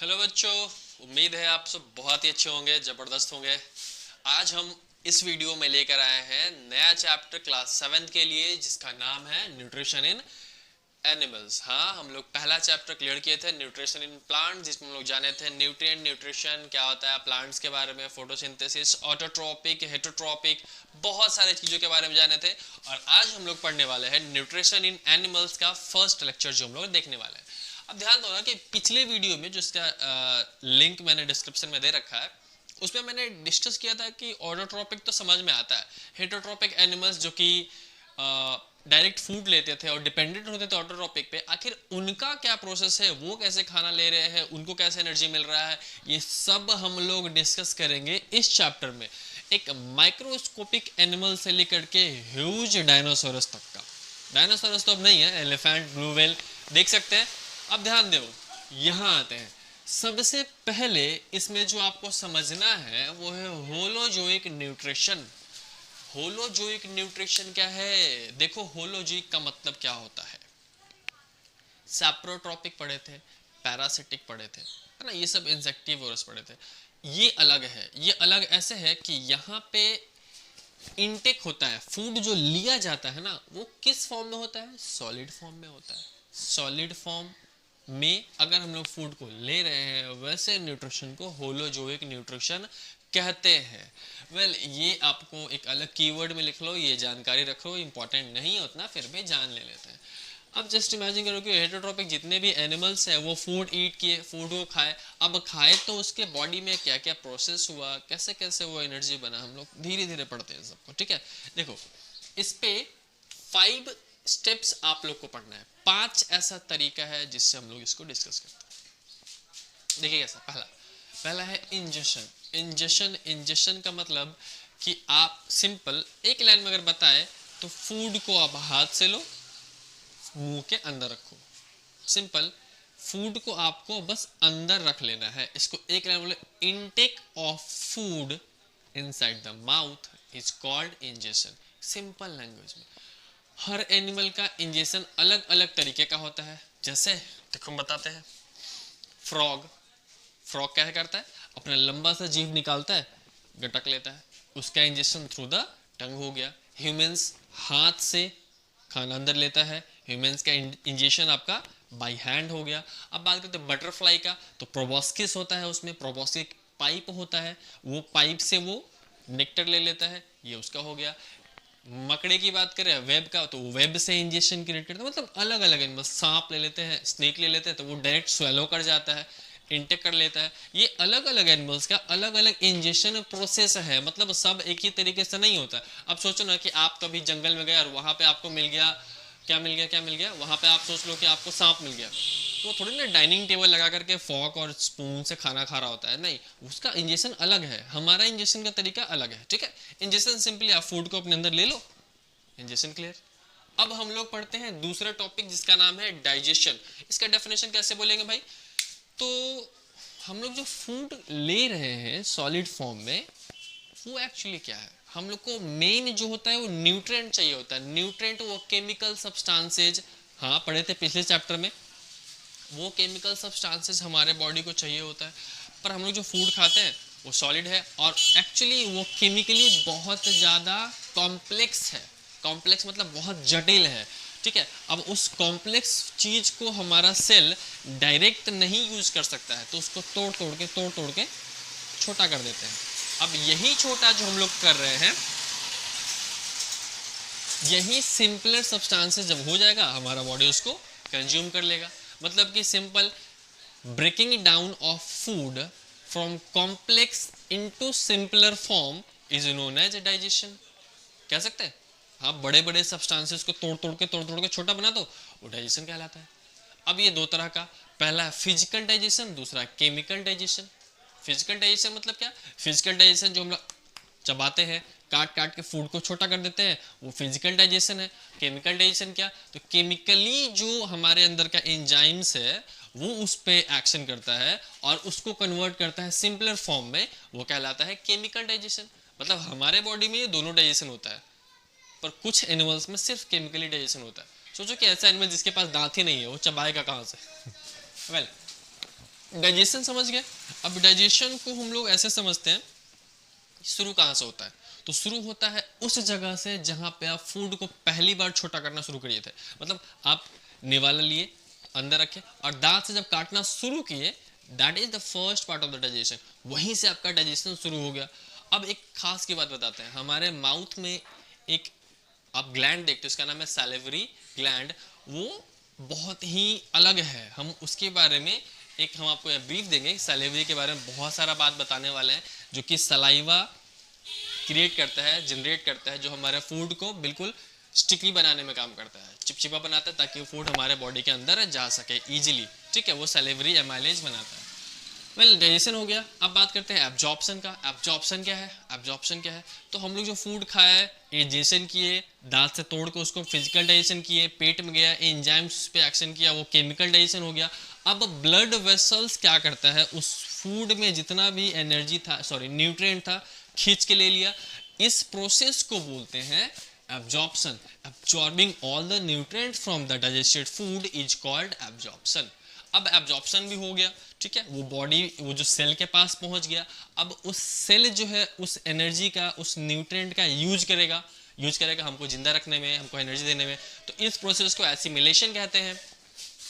Hello बच्चों, उम्मीद है आप सब बहुत ही अच्छे होंगे, ज़बरदस्त होंगे। आज हम इस वीडियो में लेकर आए हैं नया चैप्टर क्लास 7 के लिए, जिसका नाम है न्यूट्रिशन इन एनिमल्स। हाँ, हम लोग पहला चैप्टर क्लियर किए थे, न्यूट्रिशन इन प्लांट, जिसमें हम लोग जाने थे न्यूट्रिएंट न्यूट्रिशन क्या होता है प्लांट्स के बारे में, फोटोसिंथेसिस, ऑटोट्रॉपिक, हेटरोट्रॉपिक, बहुत सारे चीज़ों के बारे में जाने थे। और आज हम लोग पढ़ने वाले हैं न्यूट्रिशन इन एनिमल्स का फर्स्ट लेक्चर, जो हम लोग देखने वाले हैं। अब ध्यान दो ना कि पिछले वीडियो में, जो इसका लिंक मैंने डिस्क्रिप्शन में दे रखा है, उसमें मैंने डिस्कस किया था कि ऑटोट्रॉपिक तो समझ में आता है, हेटरोट्रॉपिक एनिमल्स जो कि डायरेक्ट फूड लेते थे और डिपेंडेंट होते थे ऑटोट्रॉपिक पे, आखिर उनका क्या प्रोसेस है, वो कैसे खाना ले रहे हैं, उनको कैसे एनर्जी मिल रहा है, ये सब हम लोग डिस्कस करेंगे इस चैप्टर में। एक माइक्रोस्कोपिक एनिमल से लेकर के ह्यूज डायनासोरस तक का। डायनासोरस तो अब नहीं है, एलिफेंट, ब्लू व्हेल देख सकते हैं। अब ध्यान दो, यहाँ आते हैं। सबसे पहले इसमें जो आपको समझना है वो है होलोजोइक न्यूट्रिशन। होलोजोइक न्यूट्रिशन क्या है? देखो, होलोजोइक का मतलब क्या होता है। सैप्रोट्रॉपिक पढ़े थे, पैरासिटिक पढ़े थे, है ना, ये सब इंसेक्टिवोरस पढ़े थे। ये अलग है, ये अलग ऐसे है कि यहाँ पे इनटेक होता है, फूड जो लिया जाता है ना, वो किस फॉर्म में होता है? सॉलिड फॉर्म में होता है। सॉलिड फॉर्म में अगर हम लोग फूड को ले रहे हैं, वैसे न्यूट्रिशन को होलोजोइक न्यूट्रिशन कहते हैं। वेल, ये आपको एक अलग कीवर्ड में लिख लो, ये जानकारी रखो, इंपॉर्टेंट नहीं है उतना, फिर भी जान ले लेते हैं। अब जस्ट इमेजिन करो कि हेटरोट्रॉपिक जितने भी एनिमल्स हैं वो फूड ईट किए, फूड को खाए। अब खाए तो उसके बॉडी में क्या क्या प्रोसेस हुआ, कैसे कैसे वो एनर्जी बना, हम लोग धीरे धीरे पढ़ते हैं सबको, ठीक है। देखो, इस पे 5 स्टेप्स आप लोग को पढ़ना है। 5 ऐसा तरीका है जिससे हम लोग इसको डिस्कस करते हैं। देखिए कैसा। पहला पहला है इंजेक्शन। इंजेक्शन का मतलब कि आप सिंपल एक लाइन में अगर बताए तो फूड को आप हाथ से लो, मुंह के अंदर रखो। सिंपल, फूड को आपको बस अंदर रख लेना है। इसको एक लाइन बोले, intake of food inside the mouth is called injection. Simple language में हर एनिमल का इंजेक्शन अलग अलग तरीके का होता है। जैसे देखो, बताते हैं। फ्रॉग फ्रॉग क्या करता है? अपना लंबा सा जीभ निकालता है, गटक लेता है, उसका इंजेक्शन थ्रू द टंग हो गया। ह्यूमंस हाथ से खाना अंदर लेता है, ह्यूमंस का इंजेक्शन आपका बाई हैंड हो गया। अब बात करते हैं बटरफ्लाई का, तो प्रोबोस्किस होता है, उसमें प्रोबोस्किस पाइप होता है, वो पाइप से वो नेक्टर ले लेता है, ये उसका हो गया। मकड़े की बात करें वेब का, तो वेब से इंजेक्शन क्रिएट करते हैं। मतलब अलग अलग एनिमल, सांप ले लेते हैं, स्नेक ले लेते हैं, तो वो डायरेक्ट स्वेलो कर जाता है, इंटेक कर लेता है। ये अलग अलग एनिमल्स का अलग अलग इंजेक्शन प्रोसेस है, मतलब सब एक ही तरीके से नहीं होता। अब सोचो ना कि आप कभी जंगल में गए और वहां पे आपको मिल गया, क्या मिल गया वहां पे, आप सोच लो कि आपको सांप मिल गया, तो थोड़ी ना डाइनिंग टेबल लगा करके फॉक और स्पून से खाना खा रहा होता है, नहीं, उसका इंजेक्शन अलग है, हमारा इंजेक्शन का तरीका अलग है, ठीक है। इंजेक्शन सिंपली आप फूड को अपने अंदर ले लो, इंजेक्शन क्लियर। अब हम लोग पढ़ते हैं दूसरा टॉपिक, जिसका नाम है डाइजेशन। इसका डेफिनेशन कैसे बोलेंगे भाई? तो हम लोग जो फूड ले रहे हैं सॉलिड फॉर्म में, वो एक्चुअली क्या है? हम लोग को मेन जो होता है वो न्यूट्रिएंट चाहिए होता है। न्यूट्रिएंट वो केमिकल सब्सटेंसेज, हाँ पढ़े थे पिछले चैप्टर में, वो केमिकल सब्सटेंसेस हमारे बॉडी को चाहिए होता है। पर हम लोग जो फूड खाते हैं वो सॉलिड है, और एक्चुअली वो केमिकली बहुत ज़्यादा कॉम्प्लेक्स है। कॉम्प्लेक्स मतलब बहुत जटिल है, ठीक है। अब उस कॉम्प्लेक्स चीज़ को हमारा सेल डायरेक्ट नहीं यूज कर सकता है, तो उसको तोड़ तोड़ के छोटा कर देते हैं। अब यही छोटा जो हम लोग कर रहे हैं, यही सिंपलर सब्सटेंसेस जब हो जाएगा, हमारा बॉडी उसको कंज्यूम कर लेगा। मतलब कि simple breaking down of food from complex into simpler form is known as digestion. कह सकते हैं आप बड़े बड़े सब्सटेंसेस को तोड़ तोड़ के छोटा बना दो, वो डाइजेशन कहलाता है। अब ये दो तरह का, पहला है फिजिकल डाइजेशन, दूसरा केमिकल डाइजेशन। फिजिकल डाइजेशन मतलब क्या? फिजिकल डाइजेशन जो हम लोग चबाते हैं, काट काट के फूड को छोटा कर देते हैं, वो फिजिकल डाइजेशन है। केमिकल डाइजेशन क्या? तो केमिकली जो हमारे अंदर का एंजाइम्स है वो उस पे एक्शन करता है और उसको कन्वर्ट करता है सिंपलर फॉर्म में, वो कहलाता है केमिकल डाइजेशन। मतलब हमारे बॉडी में ये दोनों डाइजेशन होता है, पर कुछ एनिमल्स में सिर्फ केमिकली डाइजेशन होता है। सोचो कि ऐसा एनिमल जिसके पास दांत ही नहीं है, वो चबाएगा कहाँ से? वेल डाइजेशन समझ गए। अब डाइजेशन को हम लोग ऐसे समझते हैं, शुरू कहाँ से होता है, तो शुरू होता है उस जगह से जहाँ पे आप फूड को पहली बार छोटा करना शुरू करिए थे। मतलब आप निवाला लिए, अंदर रखे और दांत से जब काटना शुरू किए, that is the first part of the digestion. वहीं से आपका डाइजेशन शुरू हो गया। अब एक खास की बात बताते हैं, हमारे माउथ में एक आप ग्लैंड देखते हो, उसका नाम है सैलिवरी ग्लैंड। वो बहुत ही अलग है, हम उसके बारे में एक हम आपको ब्रीफ देंगे। सैलिवरी के बारे में बहुत सारा बात बताने वाले हैं, जो कि सलाइवा क्रिएट करता है, जनरेट करता है, जो हमारे फूड को बिल्कुल स्टिकी बनाने में काम करता है, चिपचिपा बनाता है, ताकि फूड हमारे बॉडी के अंदर जा सके इजीली। ठीक है, वो सैलिवरी एमाइलेज बनाता है। वेल, डाइजेशन हो गया। अब बात करते हैं एब्जॉर्प्शन का। एब्जॉर्प्शन क्या है? एब्जॉर्प्शन क्या है? तो हम लोग जो फूड खाया, डाइजेशन किए, दांत से तोड़ के उसको फिजिकल डाइजेशन किए, पेट में गया, एंजाइम्स पे एक्शन किया, वो केमिकल डाइजेशन हो गया। अब ब्लड वेसल्स क्या करता है, उस फूड में जितना भी एनर्जी था, सॉरी न्यूट्रिएंट था, खींच के ले लिया। इस प्रोसेस को बोलते हैं absorption. Absorbing all the nutrient from the digested food is called absorption. अब एब्जॉर्प्शन भी हो गया, ठीक है, वो बॉडी, वो जो सेल के पास पहुंच गया। अब उस सेल जो है उस एनर्जी का, उस न्यूट्रिएंट का यूज करेगा हमको जिंदा रखने में, हमको एनर्जी देने में। तो इस प्रोसेस को एसिमिलेशन कहते हैं।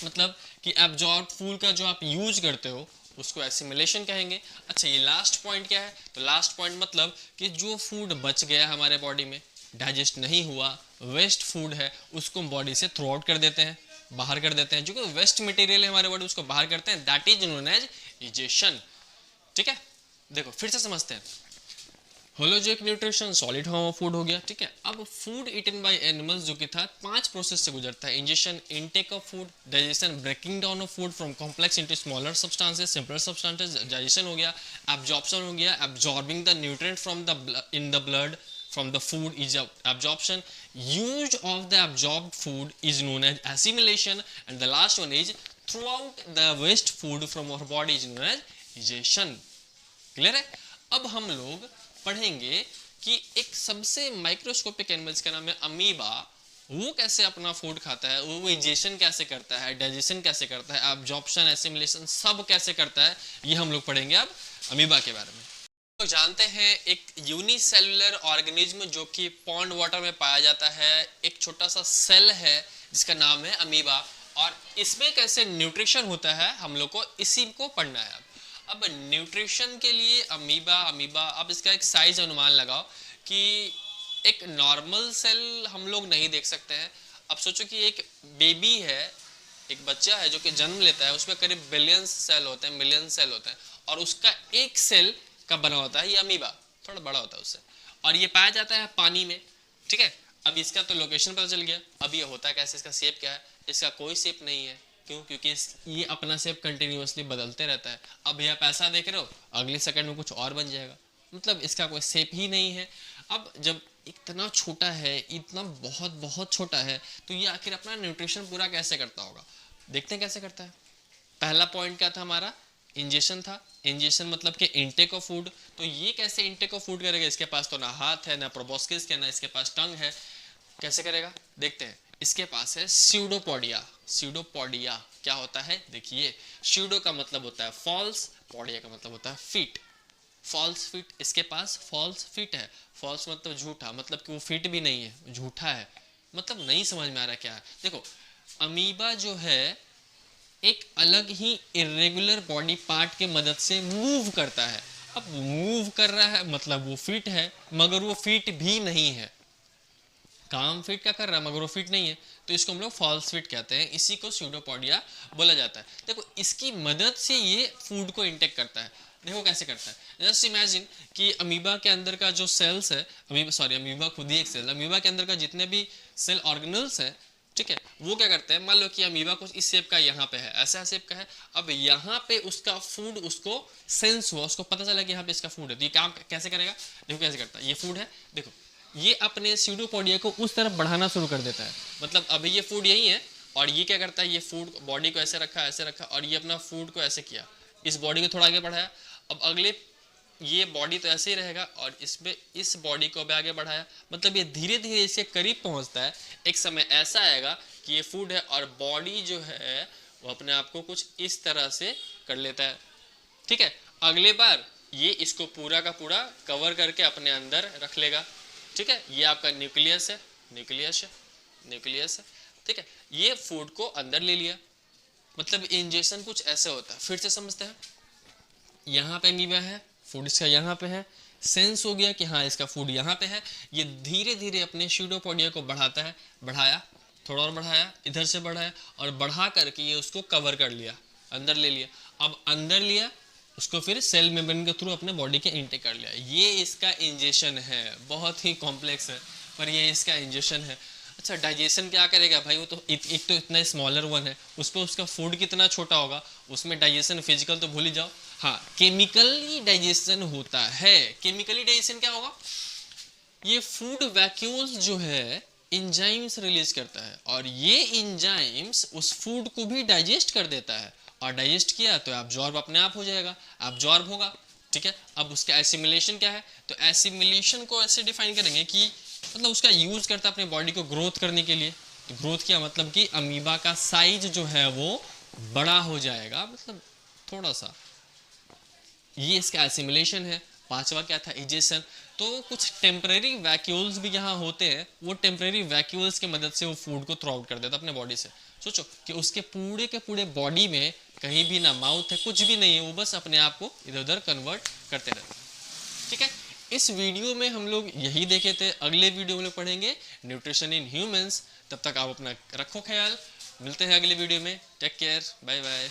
मतलब कि एब्जॉर्ब फूड का जो आप यूज करते हो उसको एसिमिलेशन कहेंगे। अच्छा, ये लास्ट पॉइंट क्या है? तो लास्ट पॉइंट मतलब कि जो फूड बच गया हमारे बॉडी में, डाइजेस्ट नहीं हुआ, वेस्ट फूड है, उसको बॉडी से थ्रो आउट कर देते हैं, बाहर कर देते हैं। जो कि वेस्ट मटेरियल है हमारे बॉडी, उसको बाहर करते हैं, that is known as egestion. ठीक है, देखो फिर से समझते हैं। Holozoic nutrition, solid form of food हो गया। ठीक है, अब फूड ईटन बाय एनिमल्स जो कि था 5 प्रोसेस से गुजरता है। Ingestion, intake of food, digestion, breaking down of food from complex into smaller substances, simpler substances, digestion हो गया। एब्जॉर्प्शन हो गया, absorbing the nutrient from the in the blood from the food is absorption. Use of the absorbed food is known as assimilation, and the last one is throughout the waste food from our body is known as digestion. Clear है? अब हम लोग पढ़ेंगे कि एक सबसे microscopic animals का नाम है अमीबा। वो कैसे अपना फूड खाता है, वो इजेशन कैसे करता है, डाइजेशन कैसे करता है, एब्जॉर्प्शन, एसिमिलेशन सब कैसे करता है, ये हम लोग पढ़ेंगे अब अमीबा के बारे में। तो जानते हैं एक यूनिसेलुलर ऑर्गेनिज्म जो कि पॉन्ड वाटर में पाया जाता है, एक छोटा सा सेल है जिसका नाम है अमीबा, और इसमें कैसे न्यूट्रिशन होता है हम लोग को इसी को पढ़ना है। अब न्यूट्रिशन के लिए अमीबा अब इसका एक साइज अनुमान लगाओ कि एक नॉर्मल सेल हम लोग नहीं देख सकते हैं। अब सोचो कि एक बेबी है, एक बच्चा है जो कि जन्म लेता है, उसमें करीब बिलियंस सेल होते हैं, मिलियन सेल होते हैं, और उसका एक सेल का बना होता है ये अमीबा, थोड़ा बड़ा होता है उससे, और ये पाया जाता है पानी में। ठीक है, अब इसका तो लोकेशन पता चल गया। अब ये होता है कैसे, इसका शेप क्या है? इसका कोई शेप नहीं है। क्यों? क्योंकि ये अपना शेप कंटिन्यूअसली बदलते रहता है। अब ये आप ऐसा देख रहे हो, अगले सेकंड में कुछ और बन जाएगा, मतलब इसका कोई शेप ही नहीं है। अब जब इतना छोटा है, इतना बहुत बहुत छोटा है, तो ये आखिर अपना न्यूट्रिशन पूरा कैसे करता होगा? देखते हैं कैसे करता है। पहला पॉइंट क्या था हमारा? इंजेशन था। इंजेशन मतलब कि इनटेक ऑफ फूड। तो ये कैसे इनटेक ऑफ फूड करेगा? इसके पास तो ना हाथ है, ना प्रोबोस्किस है, ना इसके पास टंग है। कैसे करेगा देखते हैं। इसके पास है स्यूडोपोडिया। स्यूडोपोडिया क्या होता है? देखिए, स्यूडो का मतलब होता है फॉल्स, पोडिया का मतलब होता है फीट, फॉल्स फीट। इसके पास फॉल्स फीट है। फॉल्स मतलब झूठा, मतलब कि वो फिट भी नहीं है, झूठा है। मतलब नहीं समझ में आ रहा क्या है। देखो, अमीबा जो है एक अलग ही इरेगुलर बॉडी पार्ट के मदद से मूव करता है। अब मूव कर रहा है मतलब वो फिट है, मगर वो फिट भी नहीं है। काम फिट क्या कर रहा है मगर वो फिट नहीं है, तो इसको हम लोग फॉल्स फिट कहते हैं। इसी को स्यूडोपोडिया बोला जाता है। देखो, इसकी मदद से ये फूड को इंटेक करता है। देखो कैसे करता है। जस्ट इमेजिन कि अमीबा के अंदर का जो सेल्स है, अमीबा खुद ही एक सेल, अमीबा के अंदर का जितने भी सेल ऑर्गेनल्स है, ठीक है, वो क्या करते हैं, मान लो कि अमीबा कुछ इस शेप का यहाँ पे है, ऐसा शेप का है। अब यहाँ पे उसका फूड उसको सेंस हुआ, उसको पता चला कि यहाँ पे इसका फूड है, तो ये काम कैसे करेगा? देखो कैसे करता है। ये फूड है, देखो ये अपने स्यूडोपोडिया को उस तरफ बढ़ाना शुरू कर देता है। मतलब अभी ये फूड यही है, और ये क्या करता है, ये फूड बॉडी को ऐसे रखा, और ये अपना फूड को ऐसे किया, इस बॉडी को थोड़ा आगे बढ़ाया। अब अगले ये बॉडी तो ऐसे ही रहेगा, और इसमें इस बॉडी को भी आगे बढ़ाया। मतलब ये धीरे धीरे इसके करीब पहुंचता है। एक समय ऐसा आएगा कि ये फूड है, और बॉडी जो है वो अपने आप को कुछ इस तरह से कर लेता है। ठीक है, अगले बार ये इसको पूरा का पूरा कवर करके अपने अंदर रख लेगा। ठीक है, ये आपका न्यूक्लियस है, न्यूक्लियस है। ठीक है, ये फूड को अंदर ले लिया। मतलब इंजेक्शन कुछ ऐसे होता है, फिर से समझते हैं। यहाँ पे अमीबा है, फूड इसका यहाँ पे है, सेंस हो गया कि हाँ इसका फूड यहाँ पे है। ये धीरे धीरे अपने स्यूडोपोडिया को बढ़ाता है, बढ़ाया, थोड़ा और बढ़ाया, इधर से बढ़ाया और बढ़ा करके ये उसको कवर कर लिया, अंदर ले लिया। अब अंदर लिया उसको, फिर सेल मेम्ब्रेन के थ्रू अपने बॉडी के इनटेक कर लिया। ये इसका इंजेक्शन है, बहुत ही कॉम्प्लेक्स है पर ये इसका इंजेक्शन है। अच्छा, डाइजेशन क्या करेगा भाई, वो तो एक तो इतना स्मॉलर वन है, उस पर उसका फूड कितना छोटा होगा, उसमें डाइजेशन फिजिकल तो भूल ही जाओ। हाँ, केमिकली डाइजेशन होता है। केमिकली डाइजेशन क्या होगा, ये फूड वैक्यूल्स जो है इंजाइम्स रिलीज करता है और ये इंजाइम्स उस फूड को भी डाइजेस्ट कर देता है और डाइजेस्ट किया तो एब्जॉर्ब अपने आप हो जाएगा, एब्जॉर्ब होगा। ठीक है, अब उसका एसिमिलेशन क्या है, तो एसिमिलेशन को ऐसे डिफाइन करेंगे कि मतलब उसका यूज करता है अपने बॉडी को ग्रोथ करने के लिए। तो ग्रोथ क्या मतलब कि अमीबा का साइज जो है वो बड़ा हो जाएगा, मतलब थोड़ा सा, ये इसका एसिमिलेशन है। पांचवा क्या था, इजेशन। तो कुछ टेम्परेरी वैक्यूल्स भी यहाँ होते हैं, वो टेम्परेरी वैक्यूल्स की मदद से वो फूड को थ्रो आउट कर देता है अपने बॉडी से। सोचो कि उसके पूरे के पूरे बॉडी में कहीं भी ना माउथ है, कुछ भी नहीं है, वो बस अपने आप को इधर उधर कन्वर्ट करते रहते हैं। ठीक है, इस वीडियो में हम लोग यही देखे थे। अगले वीडियो में लोग पढ़ेंगे न्यूट्रिशन इन ह्यूमंस। तब तक आप अपना रखो ख्याल, मिलते हैं अगले वीडियो में। Take care, bye bye.